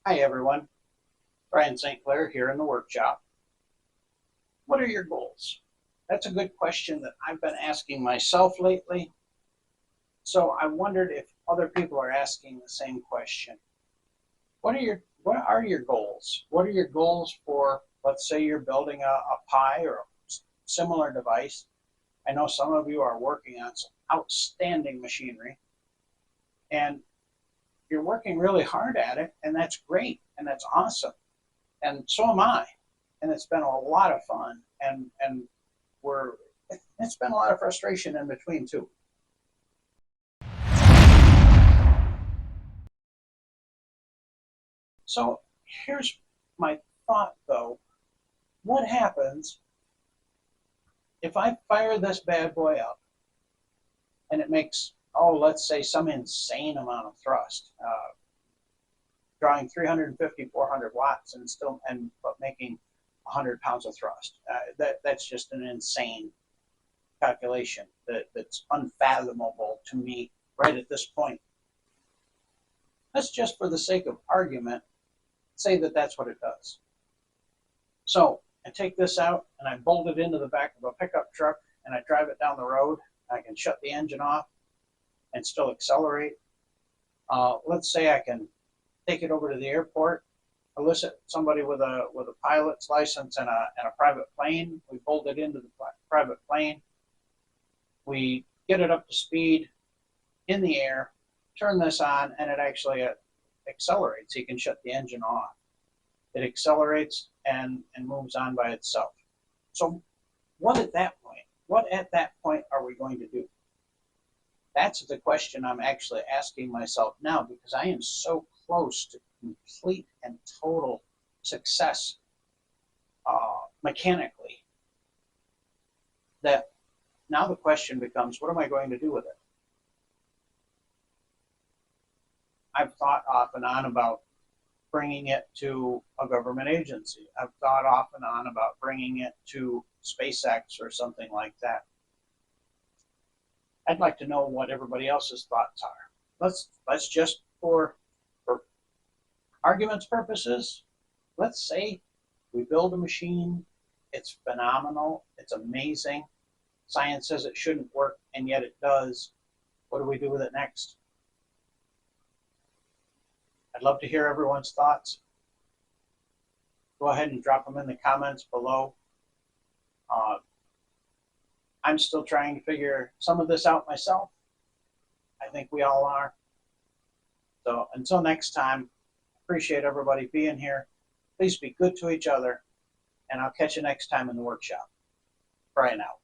Hi everyone, Brian St. Clair here in the workshop. What are your goals? That's a good question that I've been asking myself lately. So I wondered if other people are asking the same question. What are your goals? What are your goals for, let's say you're building a Pi or a similar device. I know some of you are working on some outstanding machinery and you're working really hard at it, and that's great and that's awesome. And so am I. And it's been a lot of fun, and it's been a lot of frustration in between too. So here's my thought though. What happens if I fire this bad boy up and it makes, oh, let's say some insane amount of thrust, drawing 350, 400 watts but making 100 pounds of thrust. That's just an insane calculation that's unfathomable to me right at this point. Let's just, for the sake of argument, say that that's what it does. So I take this out and I bolt it into the back of a pickup truck and I drive it down the road. I can shut the engine off and still accelerate. Let's say I can take it over to the airport, elicit somebody with a pilot's license and a private plane. We bolt it into the private plane. We get it up to speed in the air, turn this on, and it actually accelerates. You can shut the engine off. It accelerates and moves on by itself. So what at that point are we going to do? That's the question I'm actually asking myself now, because I am so close to complete and total success mechanically that now the question becomes, what am I going to do with it? I've thought off and on about bringing it to a government agency. I've thought off and on about bringing it to SpaceX or something like that. I'd like to know what everybody else's thoughts are. Let's just, for argument's purposes, let's say we build a machine, it's phenomenal, it's amazing, science says it shouldn't work, and yet it does. What do we do with it next? I'd love to hear everyone's thoughts. Go ahead and drop them in the comments below. I'm still trying to figure some of this out myself. I think we all are. So until next time, appreciate everybody being here. Please be good to each other, and I'll catch you next time in the workshop. Brian out.